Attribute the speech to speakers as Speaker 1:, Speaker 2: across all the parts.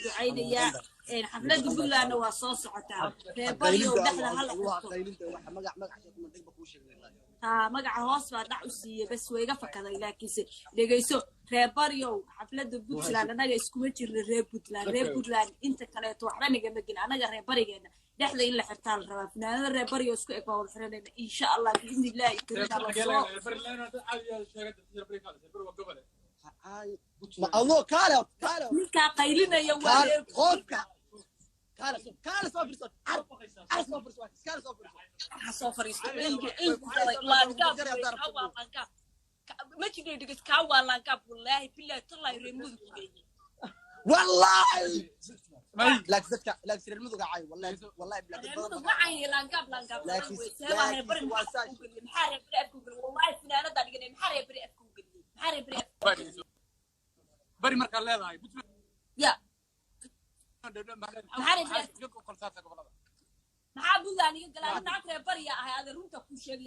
Speaker 1: ducaynaya xaflada Puntland waa soo socotaa reebariyo dhaxda hal magaca hoos baa dhac u siiyay bas wayga fakaday laakiin dhageyso reebariyo xaflada Puntland anaga iskuma jirno reer Puntland inta kale waxba naga magin anaga reebarigeena dhaxda in la xirtaan rabaa finaanada reebariyo isku eg baa wada xiranayna insha Allah biidni Allah
Speaker 2: ما الله كارو
Speaker 1: نكا قيلنا يا
Speaker 2: ولد خوفك كارو صفر
Speaker 1: ما تجي دقيقة كاوا لانكاب والله بالله طلع يرموذ
Speaker 2: والله لا كذبك لا كسر المذوق عاي والله بلا
Speaker 1: المذوق عاي لانكاب سوا هي بري محارب بري والله فنانة دقيقة محارب بري
Speaker 3: بري مركز لا هاي
Speaker 1: يا maxaa buugaaniga galaa naagre bariya ah aad runta ku sheegay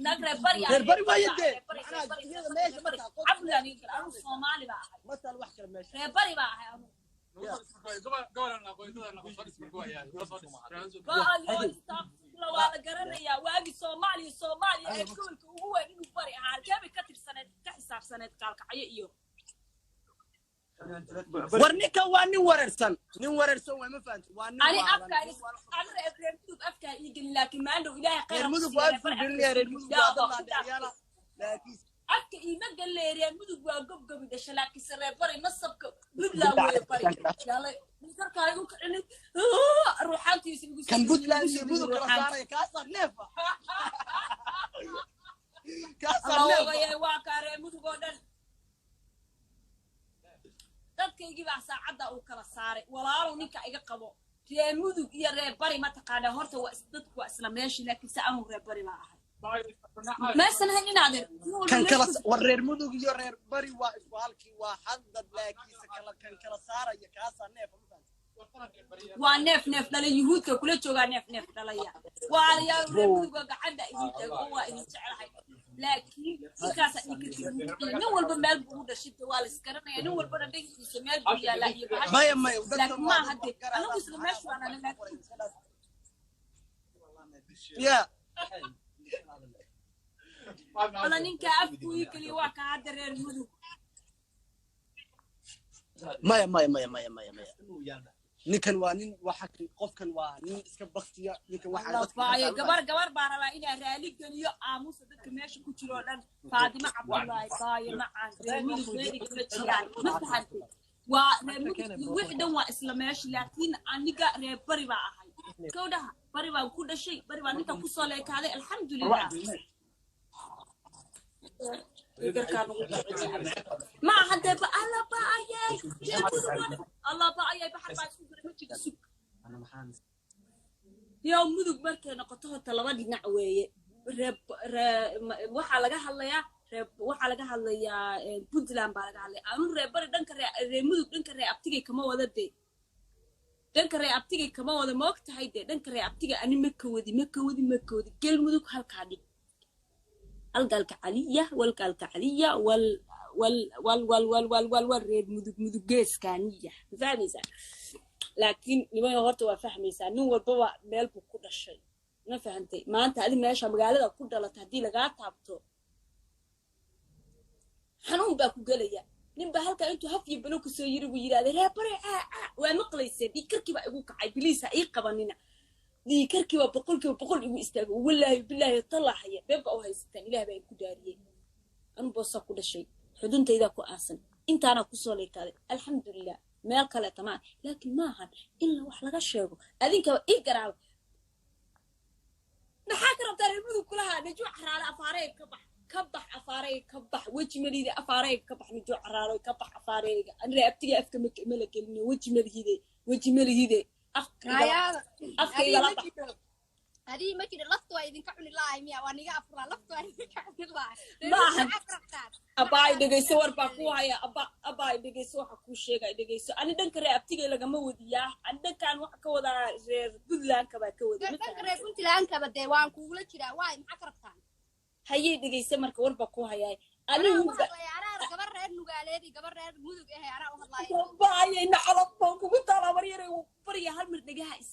Speaker 1: naagre bariya
Speaker 2: bari waa yidee
Speaker 1: buugaaniga galaa anu Soomaali baa ahay
Speaker 2: masal wax kale meesha
Speaker 1: reer bari baa ahay anu waa la garanayaa waagi Soomaaliya ee gobolka ugu weyn inuu bari ahaa halkee ka tirsaneed ka xisaabsaneed kaalkacyo iyo
Speaker 2: ورنيكا واني وررسن وما فهمت واني
Speaker 1: انا افكار يقول لكن ما عنده اله
Speaker 2: غير مدو واقف بالله غير مدو يلا لكن
Speaker 1: افكار ما قال لي ريال مدو قب دش لكن سر بري نصبك بدلا وي بري يلا نذكر يقول اني روحانتي يسوي
Speaker 2: كان بدلا مدو كراساره كاسر نيفا كاسر
Speaker 1: نيفا يا واكار مدو غودن dadkaygii baa saacada uu kala saaray walaalo ninka iga qabo reer mudug iyo reer bari ma taqaana horta waa dadku waa isla meeshii laakiin saanu reer bari ma ahay ما سنها نادر
Speaker 2: كان كلا ورير مدوق يورير بري وإسبالكي وحدد لكن سكلا كان كلا سارة يكاسا نيف
Speaker 1: ونيف نيف لا يهود كل شيء نيف لا يا ويا مدوق قاعدة إذا هو إذا تعرف لكن كاسا يكتير نول بمال بود الشيء والس كرنا نول بردك يسمال بيا لا يبغى
Speaker 2: ما
Speaker 1: لكن ما هدي أنا مسلم ماشي أنا
Speaker 2: يا
Speaker 1: أنا نينك أفكوي كلي واقع هذا المدو
Speaker 2: ما نكن وانين وحكي قف كان وانين إسكبختي نكن واحد
Speaker 1: الله جبر بارلا إلى رالي قليو آموس ذاك ماشي كتيران فاطمة عبد الله باي مع المدو غيري كتيران ما فهمتي وحدة وإسلاميش لكن أنيقا ربري بقى كودا بري بقى كل شيء بري بقى نتا كوسالك هذا الحمد لله ما حدا بقى الله بقى بحر بقى سوق أنا محامس يوم مدوق مركي نقطه طلبات نعوية waxa laga hadlayaa Puntland baa laga hadlay anu reebari dhanka mudug dhanka reebtiga kama wada de dhanka reebtiga kama wada moogtahay de dhanka reebtiga ani ma kawadi gel mudug halka dhig algalka caliya wal reeb mudug geeskaniya fahmaysa laakiin niman horta waa fahmaysa nin walba meel buu ku dhashay ما فهمتي ما أنت هذه ماشى مقالة كلها تهدي لقاعد تعبتو حنون باكو قليا نبى هلك أنتوا هفي بنوك سيروا ويراد لا بري ومقلي يصير يكركي بقولك عبليسة أي قبنينا دي كركي وبقول يستاجوا والله بالله يطلع حياة بيبقى أو هيستان إله بين كدارية أنا بوصل كل شيء حدون تيدا كو أحسن أنت أنا كسوليك هذا الحمد لله ما قلة تمام لكن ما هن إلا وحلا الشيء أذيك إيه قرأ نحاكر بتاع المدو كلها نجوع حرارة أفاريك كبح أفاريك كبح وجه مريض أفاريك كبح نجوع حرارة كبح أفاريك أنا أبتدي أفكر ملك إنه وجه مريض أفكر
Speaker 4: هذه ما كده لفتوا إذا كحول الله ميا وأنا أفرا لفتوا إذا كحول الله
Speaker 1: ما أباي دقي صور باكوها يا أباي دقي صور حكوشة قاعد دقي صور أنا دنكر أبتدي لقى مودي يا أنا كان وحكة ولا بدلان كبا كودي
Speaker 4: دنكر كنت لان كبا ديوان كولا كده واي معكرتان
Speaker 1: هاي دقي سمر كور باكوها يا
Speaker 4: أنا قبر رير نقالي قبر رير مودك إيه أنا والله
Speaker 1: باي نحرط بانكم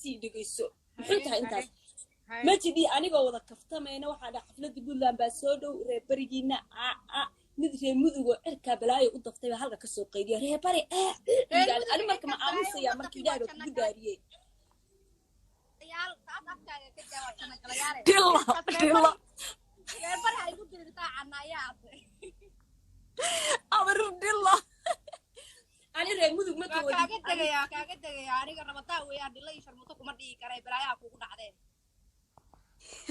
Speaker 1: sii dhegeyso muxuu tahay intaas majidi anigoo wada kaftamayna waxaa dhaa xafladda puntland baa soo dhow reer barigiina mid reer mudugoo cirkaa balaayo u daftay baa halka kasoo qaydiya reer bari ani marka ma aamusaya marka ilaahay baa kugu daariyey ani reer mudug ma
Speaker 4: kaaga tegaya aniga rabataa weeyaan dhila iyo sharmuto kuma dhigi karay balaayaha kugu dhacdeen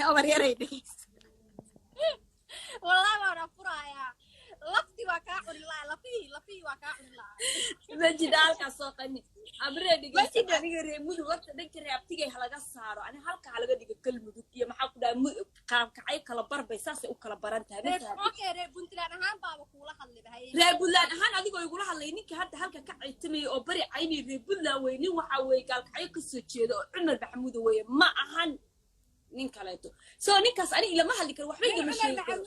Speaker 1: habar yaray dhegeyso
Speaker 4: wallahi waan furayaa lafti waa kaa cuni lahaa lafii waa kaa cuni lahaa
Speaker 1: majida halkaas soo qani abree dhegeyso aniga reer mudug horta dhanka reabtigay halaga saaro ani halka halaga dhigo galmudug iyo maxaa ku dhaha qaabkacay kala barbay saasay u kala baran tahay
Speaker 4: reer puntland ahaan baaba kuula hadlibahay
Speaker 1: reer puntland ahaan adigoo igula hadlay ninka hadda halka ka caytamaya oo bari cayni reer puntland wey nin waxaa weeye gaalkacyo kasoo jeeda oo cumar maxamuud weeye ma ahan nin kaleeto soo ninkaas ani ilama hadli karo waxba igama sheegi karo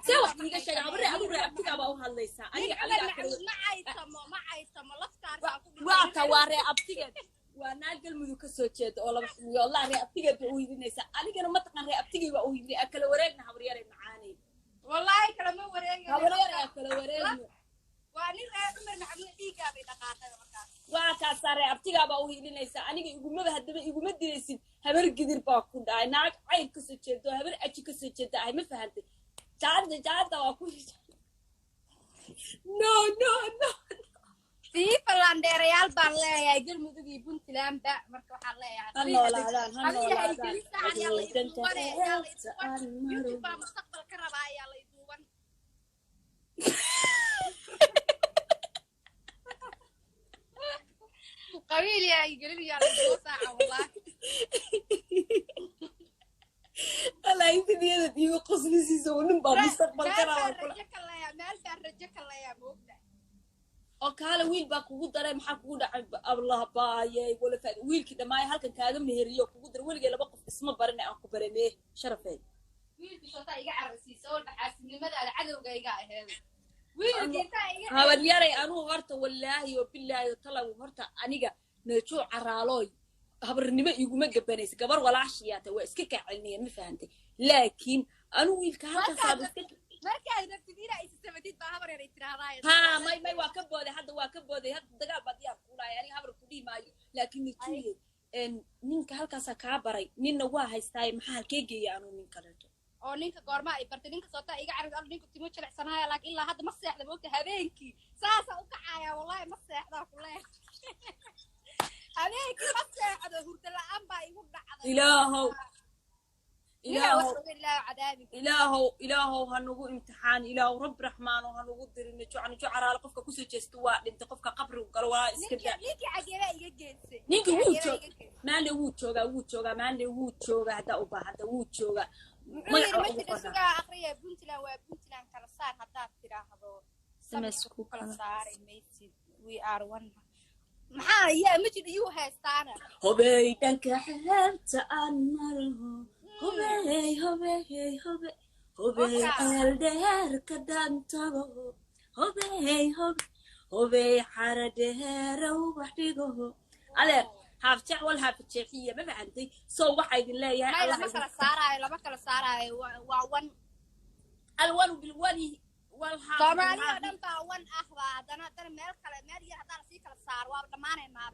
Speaker 1: see wax iiga sheega abree adigu reer abtigaa baa u hadlaysaa aniga waa ta waa reer abtigeed waa naag galmudug kasoo jeeda oo laba xiliyoodaa reer abtigeed ba u hidinaysaa anigana mataqan reer abtigay baa u hidinay a kala wareegna habaryaray macaanay
Speaker 4: wallahi kalama wareegay
Speaker 1: habaryaray a kala wareegno
Speaker 4: waa nin reer cumar maxamuud dhiigaa bay dhaqaaqay markaas
Speaker 1: waa kaasaa reer abtigaa baa u hidinaysaa aniga igumaba haddaba iguma dilaysid habar gidir baa ku dhahay naag cayr kasoo jeedo habar aji kasoo jeeda ahay ma fahantay jaada waa ku no
Speaker 4: fiifalandheerayaal baan leeyahay galmudug iyo puntland ba marka waxaan leeyahay youtube baa mustaqbal ka rabaa ayaa la iduuban qabiil yaa gelinayaa la soo saaca wallahi
Speaker 1: Allah intiiyada diigo qosliisiisa nin baa mustaqbal ka rabaa
Speaker 4: meel baa rajo ka leeyahay moogta
Speaker 1: oo kaala wiil baa kugu daray maxaa kugu dhacay allah baayay wala faad wiilkii dhamaay halkan kaaga meheriyo kugu dar weligeed laba qof isma barin aan ku baramee sharafeed
Speaker 4: wiilkii soo taa iga carasiisa oo dhaxaasnimadaada cadowgayga aheed wiilkii taa iga
Speaker 1: habar yaray anuu horta wallaahi oo billaahi talaw horta aniga neejo caraalooy habarnimo iguma gabanaysa gabar walaashiyaata waa iska kaacelniya ma fahantay laakiin anuu wiilka halka saabista
Speaker 4: markaad rabtidina ay samadid baa habar yaray tiraahdaa
Speaker 1: ha may waa ka booday hadda dagaal baad diyaar ku lahay aniga habar ku dhimaayo laakiin nijiye ninka halkaas ka baray ninna waa haystay maxaa halkee geeyay anuu nin kaleeto
Speaker 4: oo ninka goorma ay bartay ninka soo taa iga caris al ninka timo jilicsanaya laakiin ilaa hadda ma seexda moogta habeenkii saasa u kacaya wallahi ma seexda ku leeyahay habeenkii ma seexdo hurda la'aan baa igu dhacday
Speaker 1: ilaahow hanugu imtixaan ilaahow rab raxmaan hanugu dirina jocni jocaraal qofka ku soo jeesto waa dhinta qofka qabri gal waa iska daa
Speaker 4: ninki cageela iga geensay
Speaker 1: ninki wuu joogaa maande wuu joogaa hada u baahada wuu joogaa
Speaker 4: sugaa aqriya puntland waa puntland kala saar haddaad tiraahdo samasku kala saaray maysid we are one maxaa yaa majid iyu haystaana
Speaker 1: hobey dhanka xeebta aan marho hobey eeldheerka dantago hobey xaradheerow wax dhigo adeer haafjeec wal haafjeexiya ma fahantay soo waxaa idin leeyahay
Speaker 4: lama kala saaraayo waa wan
Speaker 1: alwanu bilwani
Speaker 4: soomaaliya dhan baa wan ah baa haddana meel yar haddaan sii kala saaro waa dhammaanaynaaba